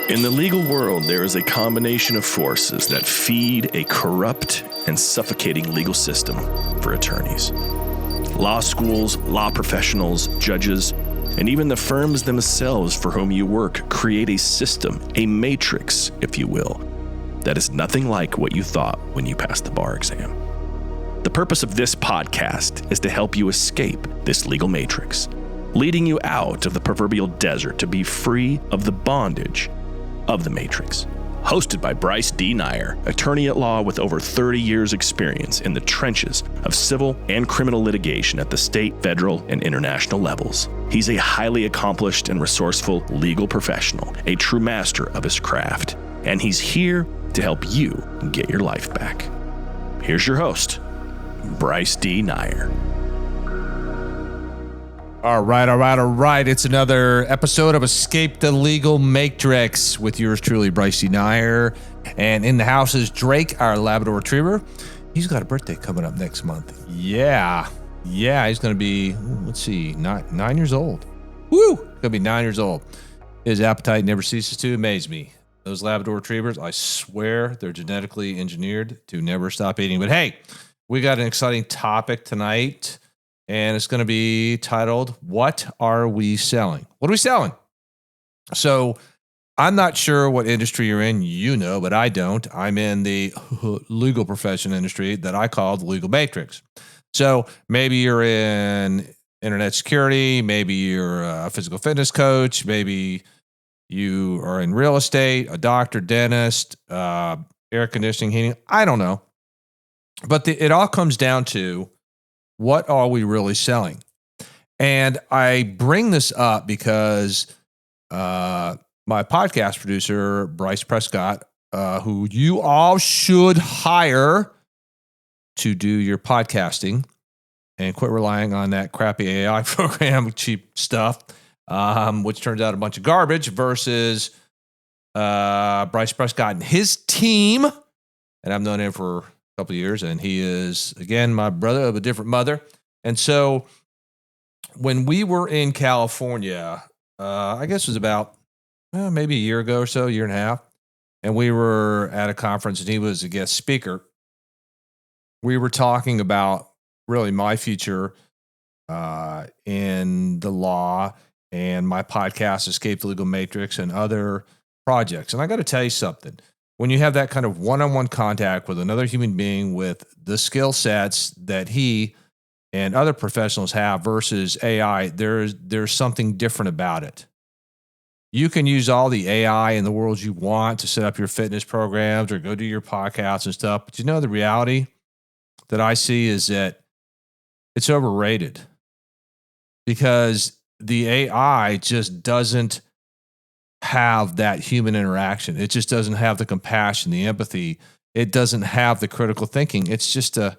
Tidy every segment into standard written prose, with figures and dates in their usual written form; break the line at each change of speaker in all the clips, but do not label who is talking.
In the legal world, there is a combination of forces that feed a corrupt and suffocating legal system for attorneys. Law schools, law professionals, judges, and even the firms themselves for whom you work create a system, a matrix, if you will, that is nothing like what you thought when you passed the bar exam. The purpose of this podcast is to help you escape this legal matrix, leading you out of the proverbial desert to be free of the bondage of the matrix. Hosted by Bryce D. Nyer, attorney at law with over 30 years experience in the trenches of civil and criminal litigation at the state, federal, and international levels. He's a highly accomplished and resourceful legal professional, a true master of his craft, and he's here to help you get your life back. Here's your host, Bryce D. Nyer.
All right. It's another episode of Escape the Legal Matrix with yours truly, Bryce D. Nyer. And in the house is Drake, our Labrador Retriever. He's got a birthday coming up next month. Yeah, he's going to be, nine years old. Woo! Going to be 9 years old. His appetite never ceases to amaze me. Those Labrador Retrievers, I swear they're genetically engineered to never stop eating. But hey, we got an exciting topic tonight. And it's going to be titled, What Are We Selling? What are we selling? So I'm not sure what industry you're in, but I don't. I'm in the legal profession industry that I call the legal matrix. So maybe you're in internet security, maybe you're a physical fitness coach, maybe you are in real estate, a doctor, dentist, air conditioning, heating. I don't know. But it all comes down to, what are we really selling? And I bring this up because my podcast producer, Bryce Prescott, who you all should hire to do your podcasting and quit relying on that crappy AI program with cheap stuff, which turns out a bunch of garbage, versus Bryce Prescott and his team. And I've known him for couple of years, and he is, again, my brother of a different mother. And so when we were in California, I guess it was about maybe a year ago or so, year and a half, and we were at a conference and he was a guest speaker. We were talking about really my future in the law and my podcast, Escape the Legal Matrix, and other projects. And I got to tell you something. When you have that kind of one-on-one contact with another human being with the skill sets that he and other professionals have versus AI, there's something different about it. You can use all the AI in the world you want to set up your fitness programs or go do your podcasts and stuff. But the reality that I see is that it's overrated, because the AI just doesn't have that human interaction. It just doesn't have the compassion, the empathy. It doesn't have the critical thinking. It's just a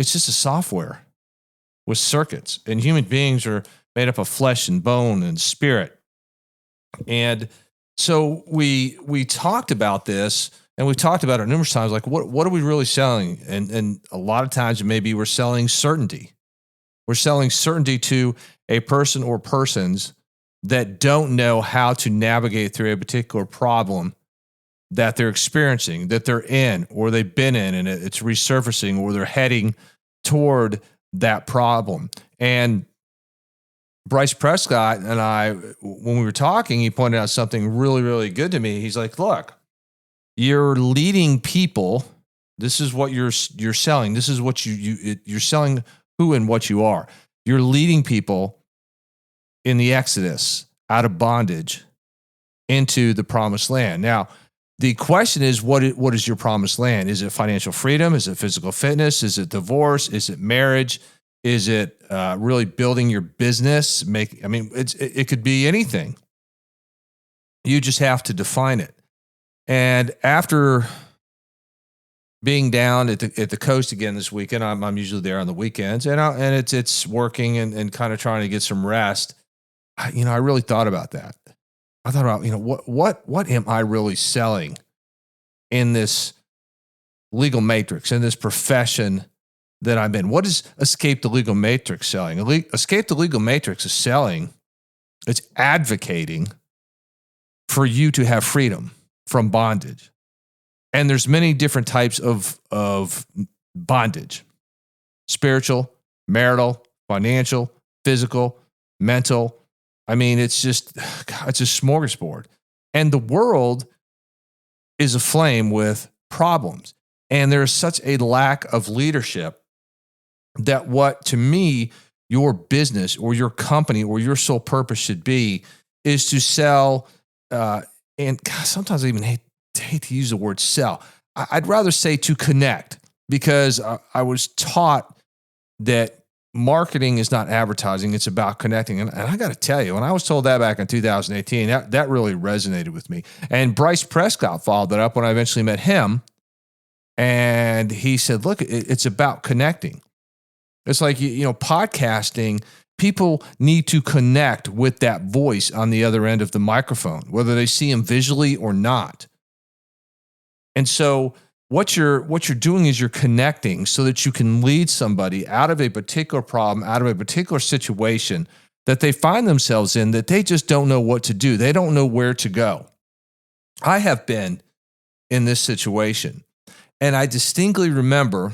software with circuits, and human beings are made up of flesh and bone and spirit. And so we talked about this, and we've talked about it numerous times. Like, what are we really selling? And a lot of times maybe we're selling certainty. We're selling certainty to a person or persons that don't know how to navigate through a particular problem that they're experiencing, that they're in, or they've been in, and it's resurfacing, or they're heading toward that problem. And Bryce Prescott and I, when we were talking, he pointed out something really, really good to me. He's like, look, you're leading people. This is what you're selling. This is what you're selling, who and what you are. You're leading people in the Exodus out of bondage into the promised land. Now, the question is, what is your promised land? Is it financial freedom? Is it physical fitness? Is it divorce? Is it marriage? Is it really building your business? It could be anything. You just have to define it. And after being down at the coast again this weekend, I'm usually there on the weekends, and it's working and kind of trying to get some rest. I really thought about that. I thought about, what am I really selling in this legal matrix, in this profession that I'm in? What is Escape the Legal Matrix selling? Escape the Legal Matrix is selling, it's advocating for you to have freedom from bondage. And there's many different types of bondage: spiritual, marital, financial, physical, mental. I mean, it's a smorgasbord. And the world is aflame with problems. And there's such a lack of leadership that what, to me, your business or your company or your sole purpose should be is to sell. And God, sometimes I even hate to use the word sell. I'd rather say to connect, because I was taught that marketing is not advertising, it's about connecting. And I got to tell you, when I was told that back in 2018, that really resonated with me. And Bryce Prescott followed that up when I eventually met him. And he said, look, it's about connecting. It's like, podcasting, people need to connect with that voice on the other end of the microphone, whether they see him visually or not. And so what you're doing is you're connecting so that you can lead somebody out of a particular problem, out of a particular situation that they find themselves in, that they just don't know what to do. They don't know where to go. I have been in this situation, and I distinctly remember,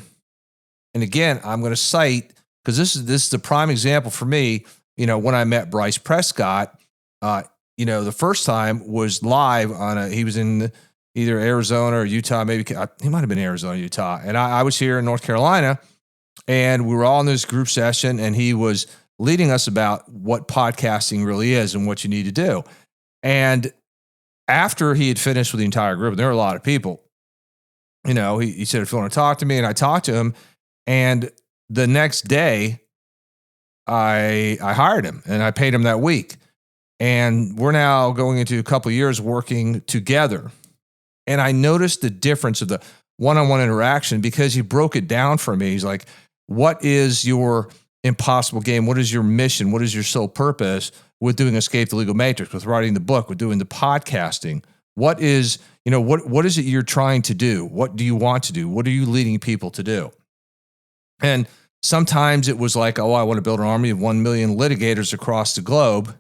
and again, I'm going to cite, because this is the prime example for me, when I met Bryce Prescott, the first time was live he was in either Arizona or Utah, maybe he might have been Arizona, Utah. And I was here in North Carolina, and we were all in this group session, and he was leading us about what podcasting really is and what you need to do. And after he had finished with the entire group, and there were a lot of people, he said, if you want to talk to me, and I talked to him, and the next day I hired him and I paid him that week. And we're now going into a couple of years working together. And I noticed the difference of the one-on-one interaction, because he broke it down for me. He's like, what is your impossible game? What is your mission? What is your sole purpose with doing Escape the Legal Matrix, with writing the book, with doing the podcasting? What is, what is it you're trying to do? What do you want to do? What are you leading people to do? And sometimes it was like, I want to build an army of 1 million litigators across the globe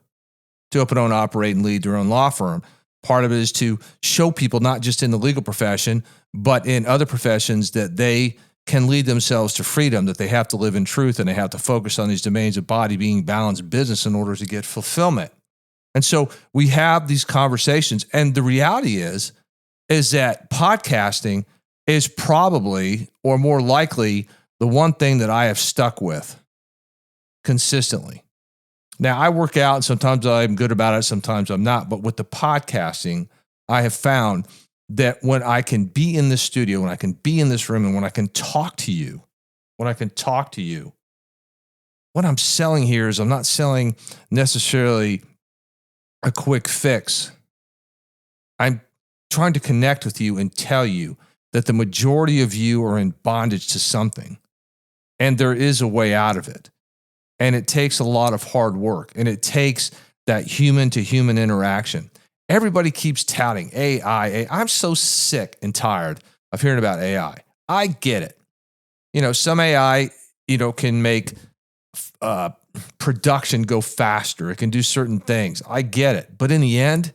to open, own, operate, and lead their own law firm. Part of it is to show people, not just in the legal profession, but in other professions, that they can lead themselves to freedom, that they have to live in truth, and they have to focus on these domains of body, being, balance, business in order to get fulfillment. And so we have these conversations. And the reality is that podcasting is probably, or more likely, the one thing that I have stuck with consistently. Now, I work out, and sometimes I'm good about it, sometimes I'm not. But with the podcasting, I have found that when I can be in this studio, when I can be in this room, and when I can talk to you, what I'm selling here is, I'm not selling necessarily a quick fix. I'm trying to connect with you and tell you that the majority of you are in bondage to something, and there is a way out of it. And it takes a lot of hard work, and it takes that human to human interaction. Everybody keeps touting AI. I'm so sick and tired of hearing about AI. I get it. Some AI, can make production go faster. It can do certain things. I get it. But in the end,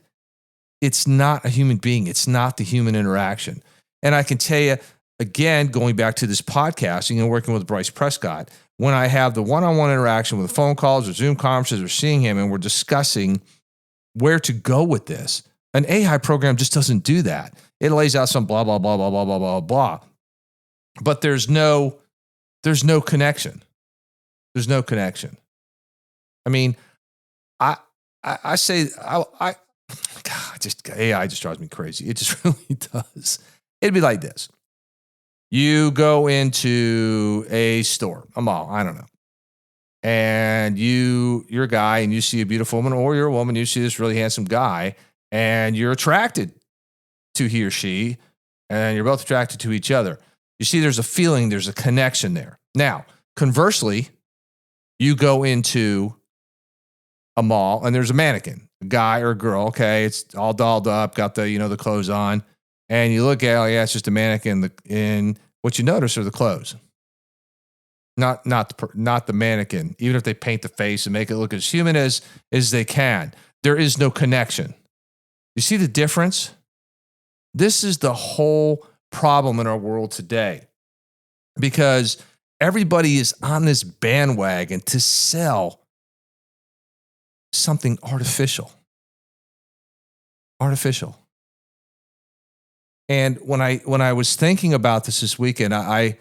it's not a human being. It's not the human interaction. And I can tell you, again, going back to this podcasting and working with Bryce Prescott, when I have the one-on-one interaction with phone calls or Zoom conferences or seeing him, and we're discussing where to go with this, an AI program just doesn't do that. It lays out some blah, blah, blah, blah, blah, blah, blah, blah. But there's no connection. There's no connection. I mean, God, AI just drives me crazy. It just really does. It'd be like this. You go into a store, a mall, I don't know. And you're a guy, and you see a beautiful woman, or you're a woman, you see this really handsome guy, and you're attracted to he or she, and you're both attracted to each other. You see there's a feeling, there's a connection there. Now, conversely, you go into a mall, and there's a mannequin, a guy or a girl, okay? It's all dolled up, got the, the clothes on. And you look at, it's just a mannequin. And what you notice are the clothes, not the mannequin. Even if they paint the face and make it look as human as they can, there is no connection. You see the difference? This is the whole problem in our world today, because everybody is on this bandwagon to sell something artificial. Artificial. And when I was thinking about this weekend, I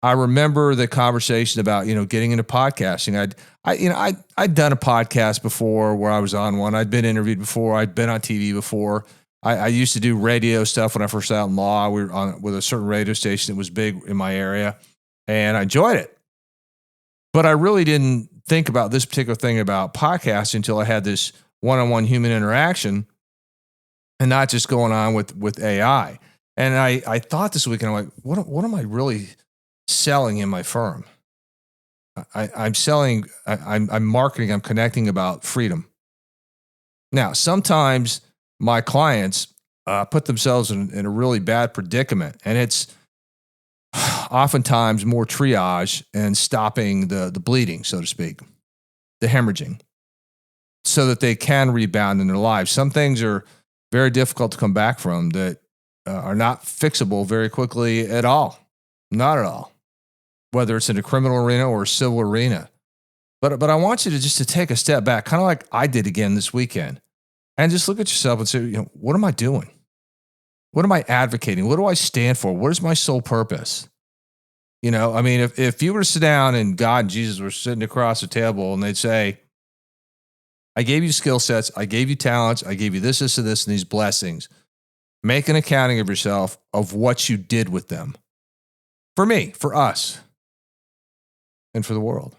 remember the conversation about, getting into podcasting. I'd done a podcast before where I was on one. I'd been interviewed before. I'd been on TV before. I used to do radio stuff when I first started out in law. We were on with a certain radio station that was big in my area, and I enjoyed it. But I really didn't think about this particular thing about podcasting until I had this one-on-one human interaction, and not just going on with AI. And I thought this weekend, I'm like, what am I really selling in my firm? I'm selling, I'm marketing, I'm connecting about freedom. Now, sometimes my clients put themselves in a really bad predicament, and it's oftentimes more triage and stopping the bleeding, so to speak, the hemorrhaging, so that they can rebound in their lives. Some things are very difficult to come back from that are not fixable very quickly at all. Not at all. Whether it's in a criminal arena or a civil arena. But I want you to just to take a step back, kind of like I did again this weekend, and just look at yourself and say, what am I doing? What am I advocating? What do I stand for? What is my sole purpose? If you were to sit down and God and Jesus were sitting across the table and they'd say, I gave you skill sets, I gave you talents, I gave you this, and this, and these blessings. Make an accounting of yourself of what you did with them. For me, for us, and for the world.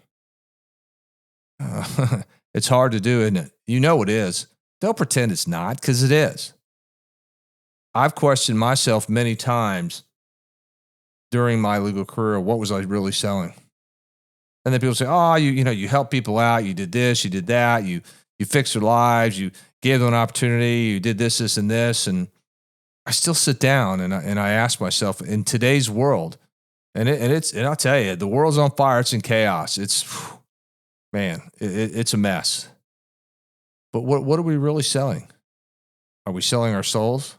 It's hard to do, isn't it? You know it is. Don't pretend it's not, because it is. I've questioned myself many times during my legal career, what was I really selling? And then people say, oh, you help people out, you did this, you did that, you fixed their lives, you gave them an opportunity, you did this, and this. And I still sit down and I ask myself, in today's world, and I'll tell you, the world's on fire, it's in chaos. It's a mess. But what are we really selling? Are we selling our souls?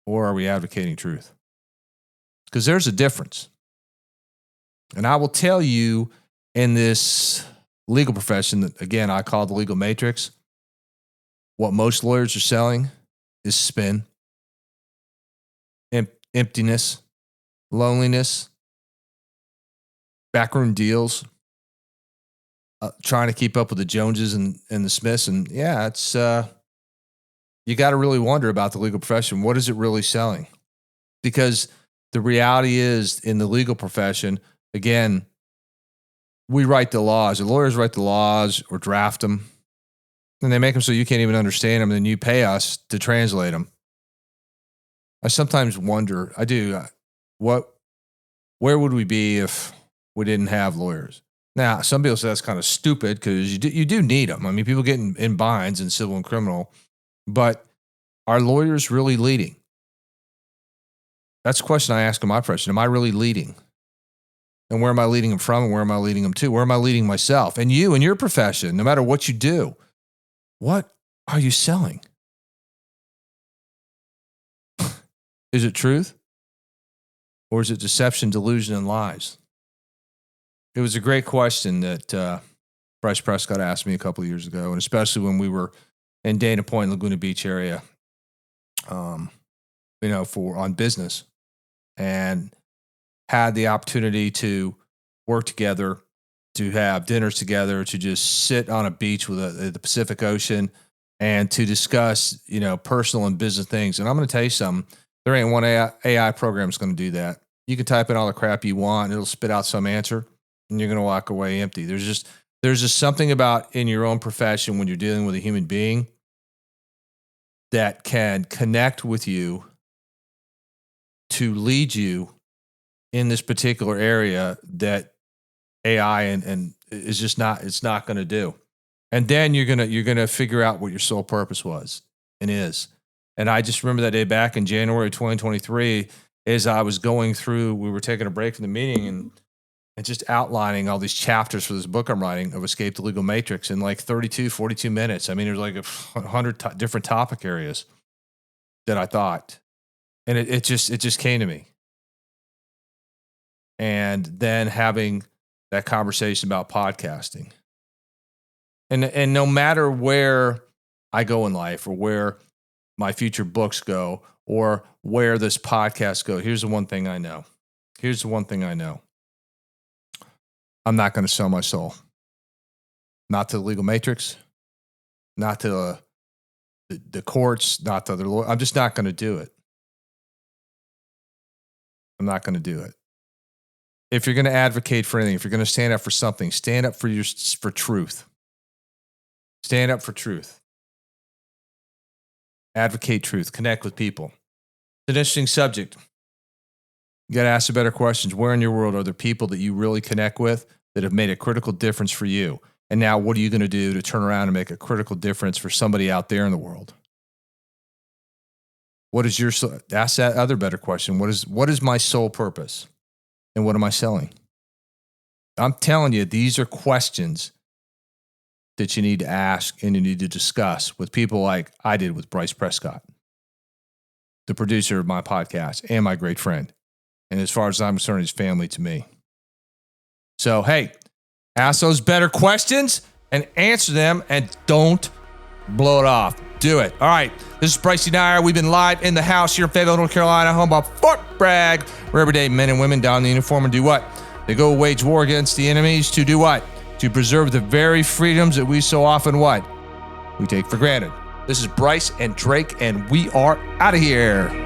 Or are we advocating truth? Because there's a difference. And I will tell you, in this legal profession that, again, I call the legal matrix, what most lawyers are selling is spin, emptiness, loneliness, backroom deals, trying to keep up with the Joneses and the Smiths. And yeah, it's you got to really wonder about the legal profession. What is it really selling? Because the reality is, in the legal profession, again, we write the laws. The lawyers write the laws or draft them, and they make them so you can't even understand them, and then you pay us to translate them. I sometimes wonder, I do, where would we be if we didn't have lawyers? Now, some people say that's kind of stupid because you do need them. I mean, people get in binds in civil and criminal, but are lawyers really leading? That's a question I ask in my profession. Am I really leading? And where am I leading them from, and where am I leading them to? Where am I leading myself? And you in your profession, no matter what you do, what are you selling? Is it truth? Or is it deception, delusion, and lies? It was a great question that Bryce Prescott asked me a couple of years ago, and especially when we were in Dana Point, Laguna Beach area, on business, and had the opportunity to work together, to have dinners together, to just sit on a beach with the Pacific Ocean, and to discuss, personal and business things. And I'm going to tell you something. There ain't one AI program that's going to do that. You can type in all the crap you want, and it'll spit out some answer, and you're going to walk away empty. There's just something about in your own profession when you're dealing with a human being that can connect with you to lead you in this particular area that AI and is just not, it's not going to do. And then you're going to figure out what your sole purpose was and is. And I just remember that day back in January 2023, as I was going through, we were taking a break from the meeting, and and just outlining all these chapters for this book I'm writing of Escape the Legal Matrix in like 32, 42 minutes. I mean, there's like 100 different topic areas that I thought, and it just came to me. And then having that conversation about podcasting. And no matter where I go in life or where my future books go or where this podcast go, here's the one thing I know. I'm not going to sell my soul. Not to the legal matrix, not to the courts, not to other lawyers. I'm just not going to do it. I'm not going to do it. If you're going to advocate for anything, if you're going to stand up for something, stand up for truth. Stand up for truth. Advocate truth. Connect with people. It's an interesting subject. You got to ask the better questions. Where in your world are there people that you really connect with that have made a critical difference for you? And now what are you going to do to turn around and make a critical difference for somebody out there in the world? Ask that other better question. What is my sole purpose? And what am I selling? I'm telling you, these are questions that you need to ask and you need to discuss with people like I did with Bryce Prescott, the producer of my podcast and my great friend. And as far as I'm concerned, he's family to me. So, hey, ask those better questions and answer them and don't blow it off. Do it. All right. This is Bryce Dyer. We've been live in the house here in Fayetteville, North Carolina, home of Fort Bragg, where everyday men and women don the uniform and do what? They go wage war against the enemies to do what? To preserve the very freedoms that we so often what? We take for granted. This is Bryce and Drake, and we are out of here.